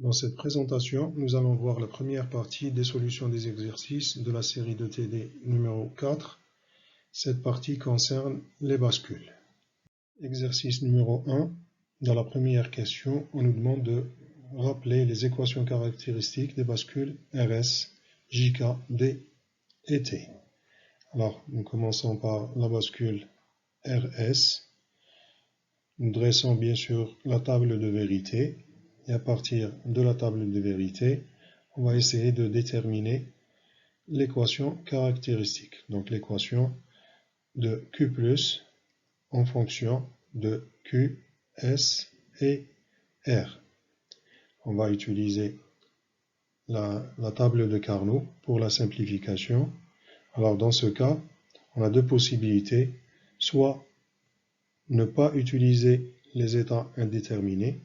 Dans cette présentation, nous allons voir la première partie des solutions des exercices de la série de TD numéro 4. Cette partie concerne les bascules. Exercice numéro 1. Dans la première question, on nous demande de rappeler les équations caractéristiques des bascules RS, JK, D et T. Alors, nous commençons par la bascule RS. Nous dressons bien sûr la table de vérité. Et à partir de la table de vérité, on va essayer de déterminer l'équation caractéristique. Donc l'équation de Q plus en fonction de Q, S et R. On va utiliser la table de Carnot pour la simplification. Alors dans ce cas, on a deux possibilités. Soit ne pas utiliser les états indéterminés,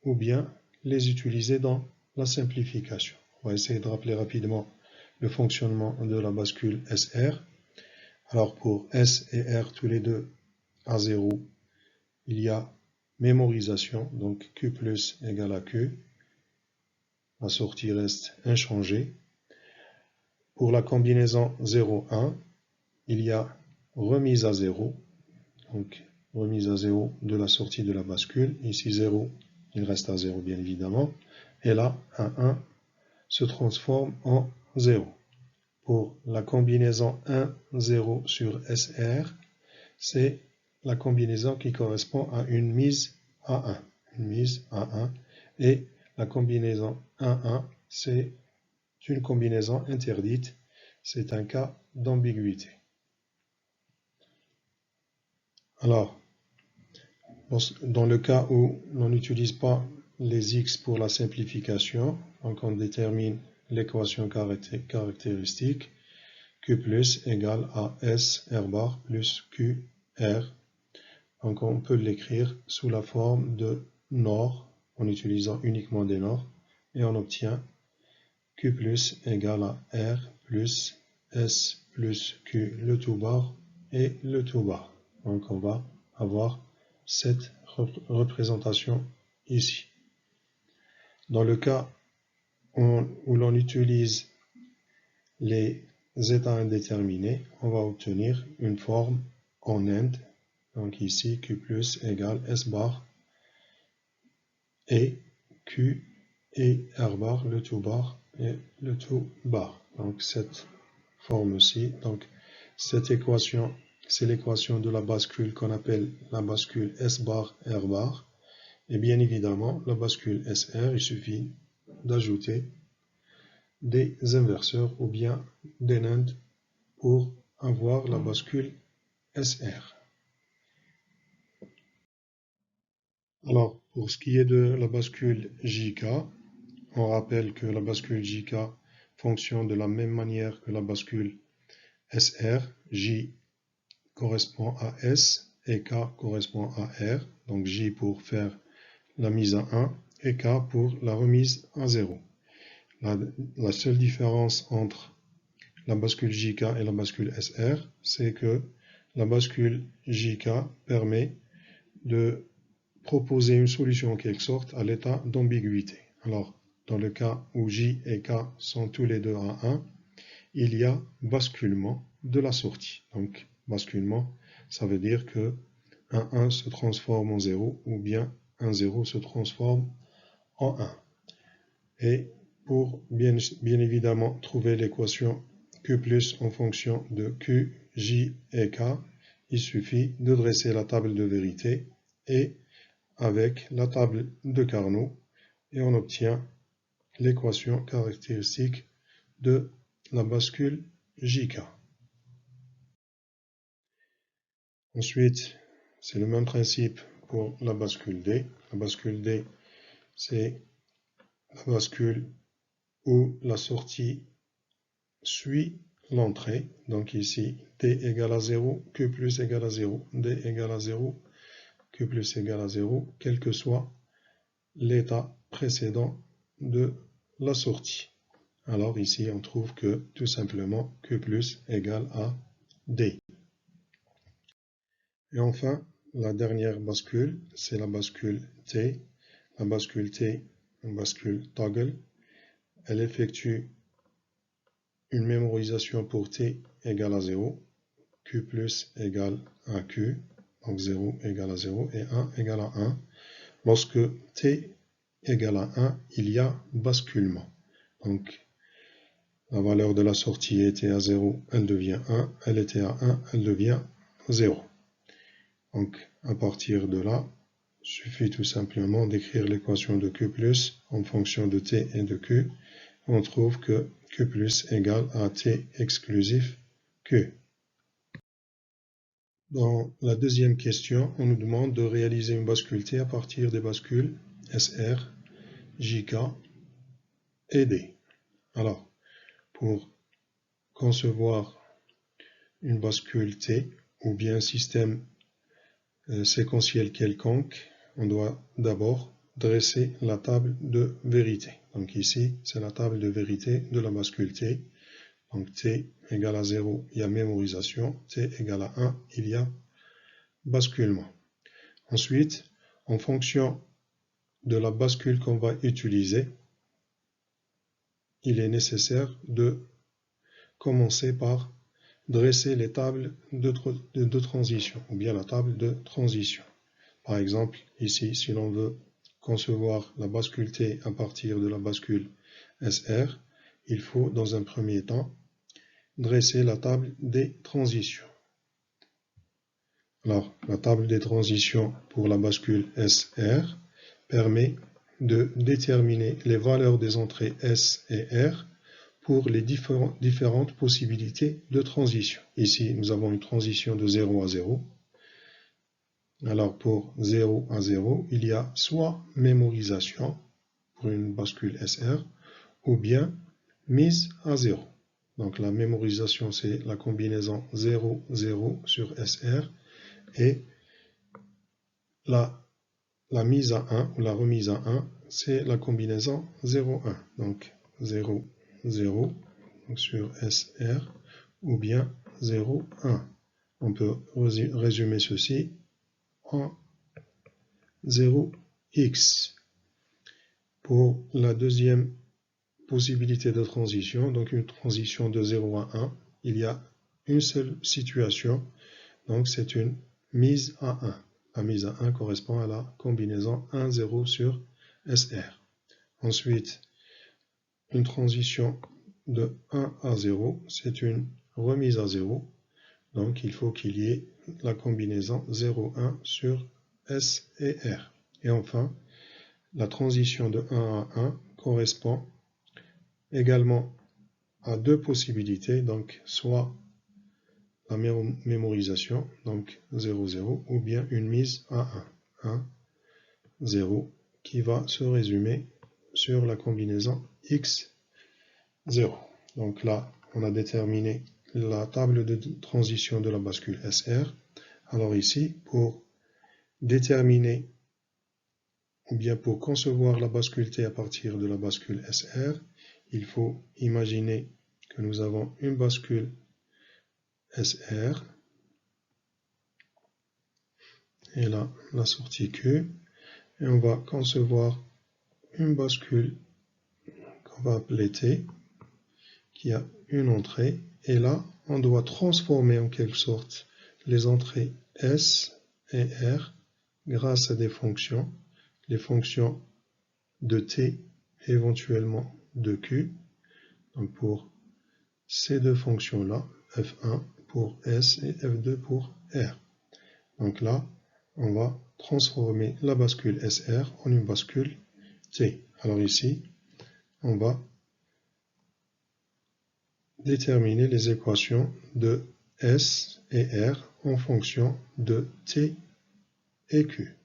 ou bien les utiliser dans la simplification. On va essayer de rappeler rapidement le fonctionnement de la bascule SR. Alors pour S et R tous les deux à 0, il y a mémorisation, donc Q plus égale à Q. La sortie reste inchangée. Pour la combinaison 0,1, il y a remise à 0, donc remise à 0 de la sortie de la bascule. Ici 0, il reste à 0 bien évidemment. Et là, un 1 se transforme en 0. Pour la combinaison 1, 0 sur SR, c'est la combinaison qui correspond à une mise à 1. Une mise à 1. Et la combinaison 1, 1, c'est une combinaison interdite. C'est un cas d'ambiguïté. Alors, dans le cas où l'on n'utilise pas les x pour la simplification, donc on détermine l'équation caractéristique Q plus égale à S R bar plus Q R. Donc on peut l'écrire sous la forme de NOR en utilisant uniquement des NOR et on obtient Q plus égale à R plus S plus Q le tout bar et le tout bar. Donc on va avoir cette représentation ici. Dans le cas où l'on utilise les états indéterminés, on va obtenir une forme en end. Donc ici, Q plus égale S bar et Q et R bar, le tout bar et le tout bar. Donc cette forme-ci, donc cette équation, c'est l'équation de la bascule qu'on appelle la bascule S bar R bar. Et bien évidemment, la bascule SR, il suffit d'ajouter des inverseurs ou bien des NAND pour avoir la bascule SR. Alors, pour ce qui est de la bascule JK, on rappelle que la bascule JK fonctionne de la même manière que la bascule SR. J correspond à S et K correspond à R. Donc J pour faire la mise à 1 et K pour la remise à 0. La seule différence entre la bascule JK et la bascule SR, c'est que la bascule JK permet de proposer une solution en quelque sorte à l'état d'ambiguïté. Alors, dans le cas où J et K sont tous les deux à 1, il y a basculement de la sortie. Donc, basculement, ça veut dire que un 1 se transforme en 0 ou bien un 0 se transforme en 1. Et pour bien évidemment trouver l'équation Q plus en fonction de Q, J et K, il suffit de dresser la table de vérité et avec la table de Carnot et on obtient l'équation caractéristique de la bascule JK. Ensuite, c'est le même principe pour la bascule D. La bascule D, c'est la bascule où la sortie suit l'entrée. Donc ici, D égale à 0, Q plus égale à 0, D égale à 0, Q plus égale à 0, quel que soit l'état précédent de la sortie. Alors ici, on trouve que tout simplement Q plus égale à D. Et enfin, la dernière bascule, c'est la bascule T. La bascule T, une bascule toggle. Elle effectue une mémorisation pour t égale à 0, q plus égale à q, donc 0 égale à 0 et 1 égale à 1. Lorsque t égale à 1, il y a basculement. Donc, la valeur de la sortie était à 0, elle devient 1, elle était à 1, elle devient 0. Donc, à partir de là, il suffit tout simplement d'écrire l'équation de Q plus en fonction de T et de Q. On trouve que Q plus égale à T exclusif Q. Dans la deuxième question, on nous demande de réaliser une bascule T à partir des bascules SR, JK et D. Alors, pour concevoir une bascule T ou bien un système séquentiel quelconque, on doit d'abord dresser la table de vérité. Donc ici, c'est la table de vérité de la bascule T. Donc T égale à 0, il y a mémorisation. T égale à 1, il y a basculement. Ensuite, en fonction de la bascule qu'on va utiliser, il est nécessaire de commencer par dresser les tables de transition, ou bien la table de transition. Par exemple, ici, si l'on veut concevoir la bascule T à partir de la bascule SR, il faut, dans un premier temps, dresser la table des transitions. Alors, la table des transitions pour la bascule SR permet de déterminer les valeurs des entrées S et R pour les différentes possibilités de transition. Ici, nous avons une transition de 0 à 0. Alors, pour 0 à 0, il y a soit mémorisation pour une bascule SR, ou bien mise à 0. Donc, la mémorisation, c'est la combinaison 0, 0 sur SR, et la mise à 1, ou la remise à 1, c'est la combinaison 0, 1. Donc, 0, 0 sur SR, ou bien 0, 1. On peut résumer ceci en 0x. Pour la deuxième possibilité de transition, donc une transition de 0 à 1, il y a une seule situation, donc c'est une mise à 1. La mise à 1 correspond à la combinaison 1, 0 sur SR. Ensuite, une transition de 1 à 0, c'est une remise à 0, donc il faut qu'il y ait la combinaison 0, 1 sur S et R. Et enfin, la transition de 1 à 1 correspond également à deux possibilités, donc soit la mémorisation, donc 0, 0, ou bien une mise à 1, 1, 0, qui va se résumer sur la combinaison x, 0. Donc là, on a déterminé la table de transition de la bascule SR. Alors ici, pour déterminer ou bien pour concevoir la bascule T à partir de la bascule SR, il faut imaginer que nous avons une bascule SR, et là la sortie Q, et on va concevoir une bascule qu'on va appeler T, qui a une entrée, et là on doit transformer en quelque sorte les entrées S et R grâce à des fonctions, les fonctions de T et éventuellement de Q. Donc pour ces deux fonctions-là, F1 pour S et F2 pour R. Donc là, on va transformer la bascule SR en une bascule T. Alors ici, on va déterminer les équations de S et R en fonction de T et Q.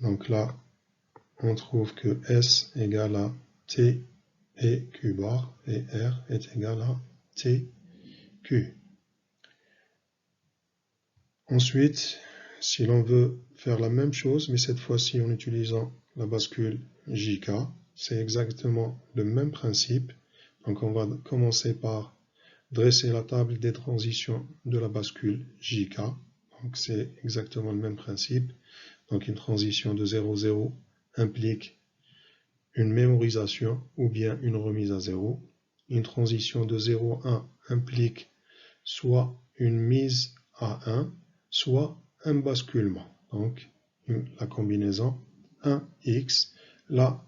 Donc là, on trouve que S égale à T et Q bar, et R est égal à T, Q. Ensuite, si l'on veut faire la même chose, mais cette fois-ci en utilisant la bascule JK, c'est exactement le même principe. Donc on va commencer par dresser la table des transitions de la bascule JK. Donc c'est exactement le même principe. Donc une transition de 0, 0, implique une mémorisation ou bien une remise à 0. Une transition de 0 à 1 implique soit une mise à 1, soit un basculement. Donc, la combinaison 1x, la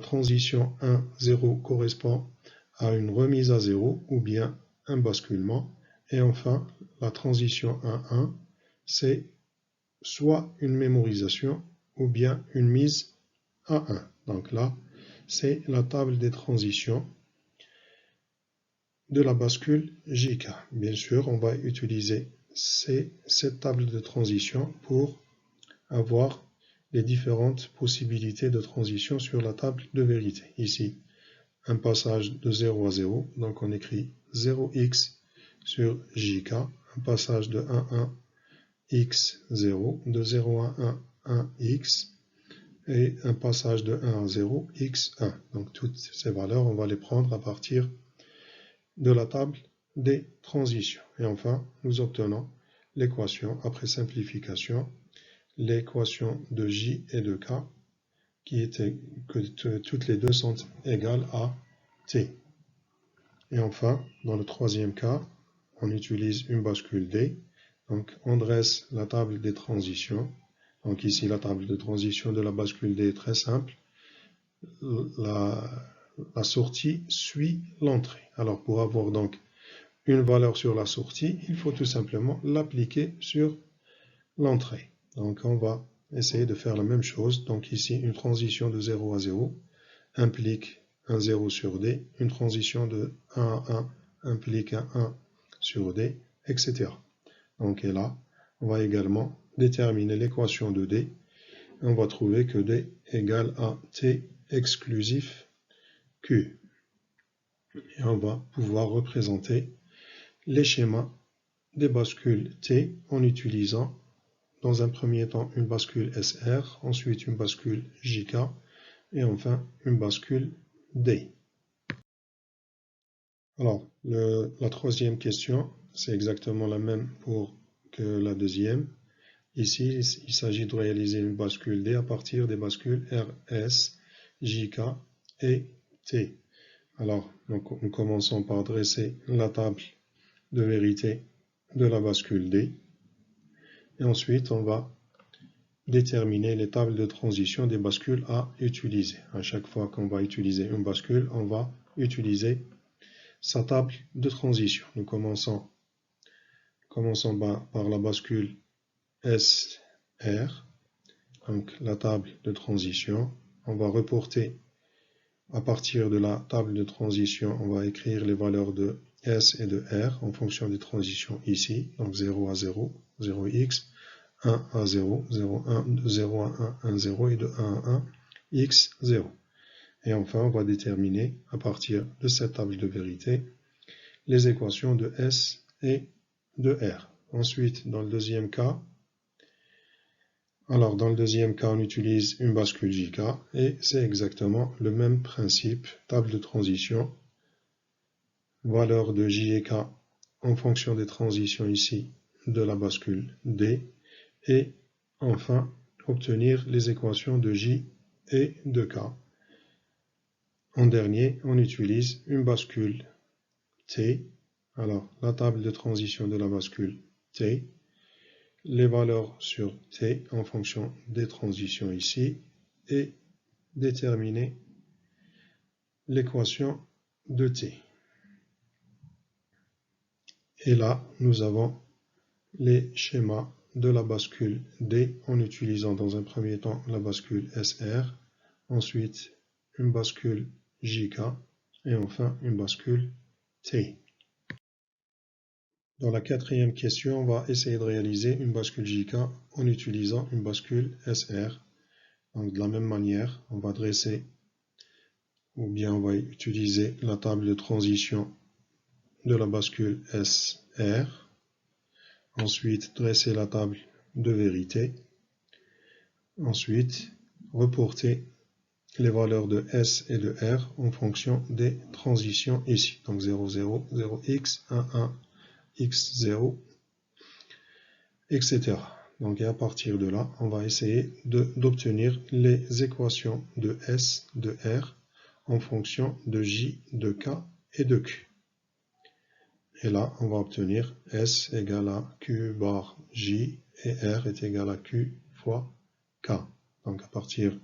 transition 1-0 correspond à une remise à 0 ou bien un basculement. Et enfin, la transition 1-1, c'est soit une mémorisation ou bien une mise à 1. Donc là, c'est la table des transitions de la bascule JK. Bien sûr, on va utiliser cette table de transition pour avoir les différentes possibilités de transition sur la table de vérité. Ici, un passage de 0 à 0, donc on écrit 0x sur JK, un passage de 1, 1, x0, de 0 à 1, 1x, et un passage de 1 à 0, x1. Donc toutes ces valeurs, on va les prendre à partir de la table des transitions. Et enfin, nous obtenons l'équation, après simplification, l'équation de J et de K, qui était que toutes les deux sont égales à T. Et enfin, dans le troisième cas, on utilise une bascule D. Donc, on dresse la table des transitions. Donc ici, la table de transition de la bascule D est très simple. La sortie suit l'entrée. Alors, pour avoir donc une valeur sur la sortie, il faut tout simplement l'appliquer sur l'entrée. Donc, on va essayer de faire la même chose. Donc ici, une transition de 0 à 0 implique un 0 sur D. Une transition de 1 à 1 implique un 1 sur D, etc. Donc, et là, on va également déterminer l'équation de D. On va trouver que D égale à T exclusif Q. Et on va pouvoir représenter les schémas des bascules T en utilisant dans un premier temps une bascule SR, ensuite une bascule JK et enfin une bascule D. Alors, la troisième question, c'est exactement la même que la deuxième. Ici, il s'agit de réaliser une bascule D à partir des bascules RS, JK et T. Alors, donc, nous commençons par dresser la table de vérité de la bascule D. Et ensuite, on va déterminer les tables de transition des bascules à utiliser. À chaque fois qu'on va utiliser une bascule, on va utiliser sa table de transition. Nous commençons par la bascule SR, donc la table de transition. On va reporter à partir de la table de transition, on va écrire les valeurs de S et de R en fonction des transitions ici, donc 0 à 0, 0x, 1 à 0, 0, 1, de 0 à 1, 1, 0 et de 1 à 1, x, 0. Et enfin, on va déterminer à partir de cette table de vérité les équations de S et de R. Ensuite, dans le deuxième cas, on utilise une bascule JK et c'est exactement le même principe, table de transition, valeur de J et K en fonction des transitions ici de la bascule D et enfin obtenir les équations de J et de K. En dernier, on utilise une bascule T. Alors, la table de transition de la bascule T, les valeurs sur T en fonction des transitions ici, et déterminer l'équation de T. Et là, nous avons les schémas de la bascule D en utilisant dans un premier temps la bascule SR, ensuite une bascule JK et enfin une bascule T. Dans la quatrième question, on va essayer de réaliser une bascule JK en utilisant une bascule SR. Donc de la même manière, on va dresser ou bien on va utiliser la table de transition de la bascule SR. Ensuite, dresser la table de vérité. Ensuite, reporter les valeurs de S et de R en fonction des transitions ici. Donc 0, 0, 0x, 1, 1, x0, etc. Donc, et à partir de là, on va essayer d'obtenir les équations de S, de R, en fonction de J, de K et de Q. Et là, on va obtenir S égale à Q bar J et R est égal à Q fois K. Donc, à partir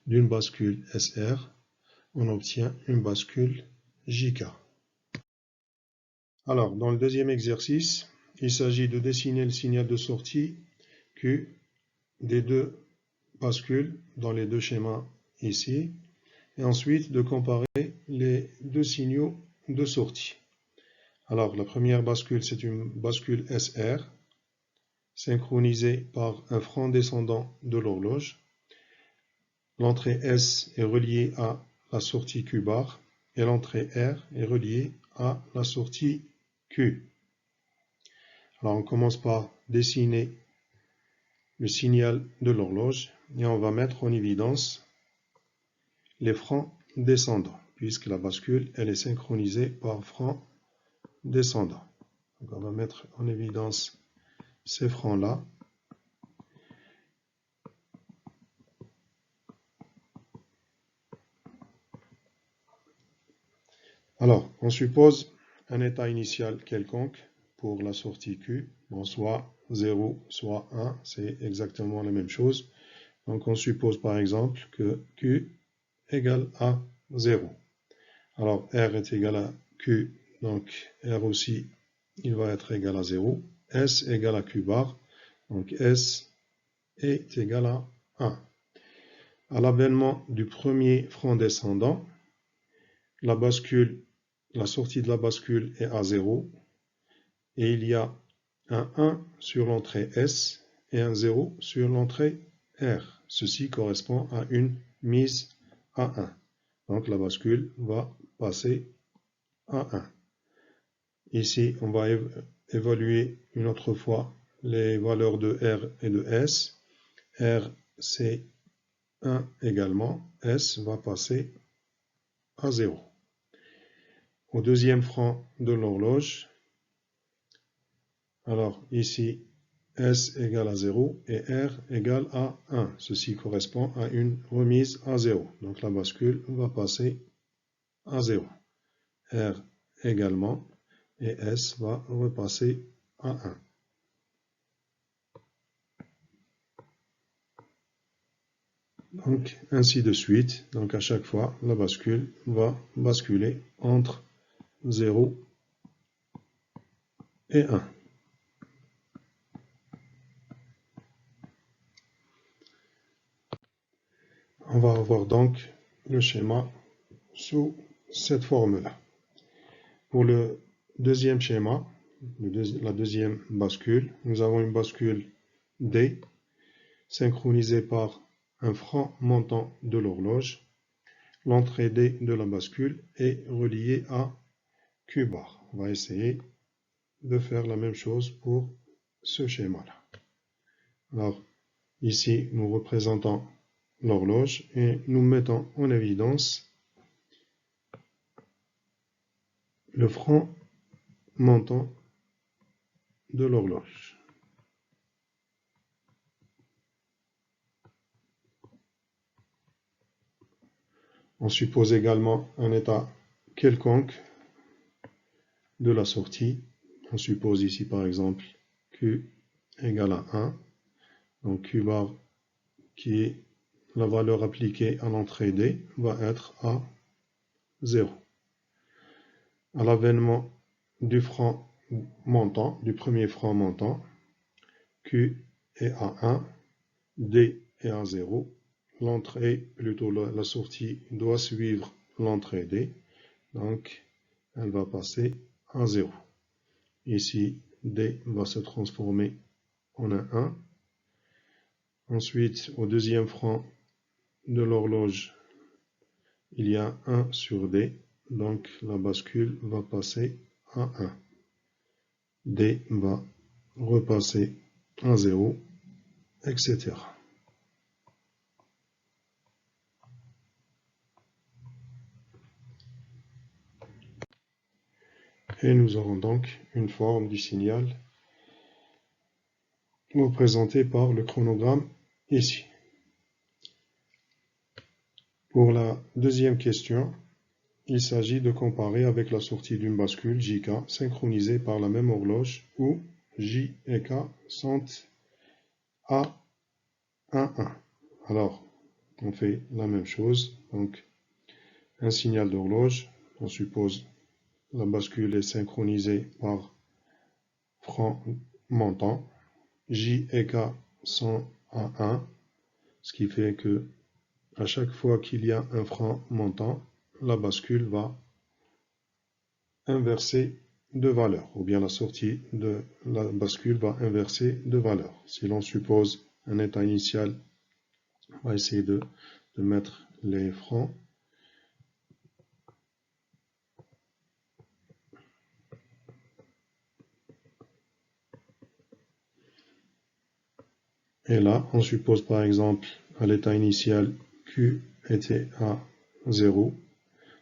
d'une bascule SR, on obtient une bascule JK. Alors, dans le deuxième exercice, il s'agit de dessiner le signal de sortie Q des deux bascules dans les deux schémas ici, et ensuite de comparer les deux signaux de sortie. Alors, la première bascule, c'est une bascule SR, synchronisée par un frein descendant de l'horloge. L'entrée S est reliée à la sortie Q bar, et l'entrée R est reliée à la sortie Q. Alors, on commence par dessiner le signal de l'horloge, et on va mettre en évidence les freins descendants, puisque la bascule, elle est synchronisée par frein descendant. Donc on va mettre en évidence ces freins-là. Alors, on suppose un état initial quelconque pour la sortie Q, bon, soit 0, soit 1, c'est exactement la même chose. Donc on suppose par exemple que Q égale à 0. Alors R est égal à Q, donc R aussi, il va être égal à 0. S égale à Q bar, donc S est égal à 1. À l'avènement du premier frein descendant, la sortie de la bascule est à 0 et il y a un 1 sur l'entrée S et un 0 sur l'entrée R. Ceci correspond à une mise à 1. Donc la bascule va passer à 1. Ici, on va évaluer une autre fois les valeurs de R et de S. R, c'est 1 également. S va passer à 0. Au deuxième frein de l'horloge, alors ici, S égale à 0 et R égale à 1. Ceci correspond à une remise à 0. Donc la bascule va passer à 0. R également et S va repasser à 1. Donc ainsi de suite. Donc à chaque fois, la bascule va basculer entre 0 et 1. On va avoir donc le schéma sous cette forme-là. Pour le deuxième schéma, la deuxième bascule, nous avons une bascule D synchronisée par un frein montant de l'horloge. L'entrée D de la bascule est reliée à Q bar. On va essayer de faire la même chose pour ce schéma-là. Alors, ici, nous représentons l'horloge et nous mettons en évidence le frein montant de l'horloge. On suppose également un état quelconque de la sortie. On suppose ici par exemple Q égale à 1. Donc Q bar qui est la valeur appliquée à l'entrée D va être à 0. À l'avènement du frein montant, du premier frein montant, Q est à 1, D est à 0. L'entrée, plutôt la sortie, doit suivre l'entrée D. Donc, elle va passer à 0. Ici, D va se transformer en un 1. Ensuite, au deuxième frein de l'horloge, il y a 1 sur D. Donc, la bascule va passer à 1. D va repasser à 0, etc. Et nous aurons donc une forme du signal représenté par le chronogramme ici. Pour la deuxième question, il s'agit de comparer avec la sortie d'une bascule JK synchronisée par la même horloge où J et K sont à 1-1. Alors, on fait la même chose. Donc, un signal d'horloge, on suppose la bascule est synchronisée par franc montant. J et K sont à 1, ce qui fait que à chaque fois qu'il y a un franc montant, la bascule va inverser de valeur, ou bien la sortie de la bascule va inverser de valeur. Si l'on suppose un état initial, on va essayer de mettre les francs. Et là, on suppose par exemple à l'état initial Q était à 0,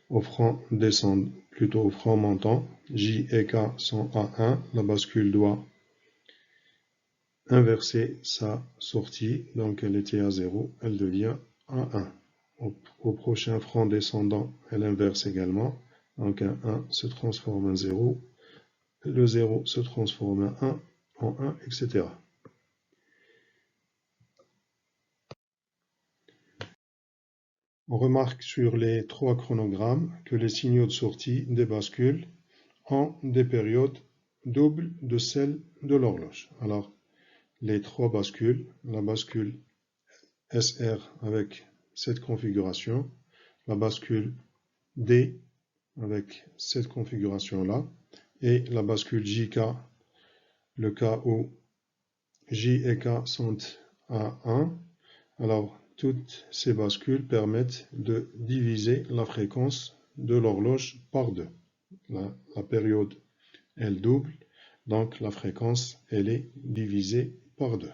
au franc descend, plutôt au franc montant, J et K sont à 1, la bascule doit inverser sa sortie, donc elle était à 0, elle devient à 1. Au prochain franc descendant, elle inverse également, donc un 1 se transforme en 0, le 0 se transforme en 1, etc. On remarque sur les trois chronogrammes que les signaux de sortie des bascules ont des périodes doubles de celles de l'horloge. Alors, les trois bascules, la bascule SR avec cette configuration, la bascule D avec cette configuration-là, et la bascule JK, le cas où J et K sont à 1. Alors, toutes ces bascules permettent de diviser la fréquence de l'horloge par 2. La période, elle double, donc la fréquence, elle est divisée par 2.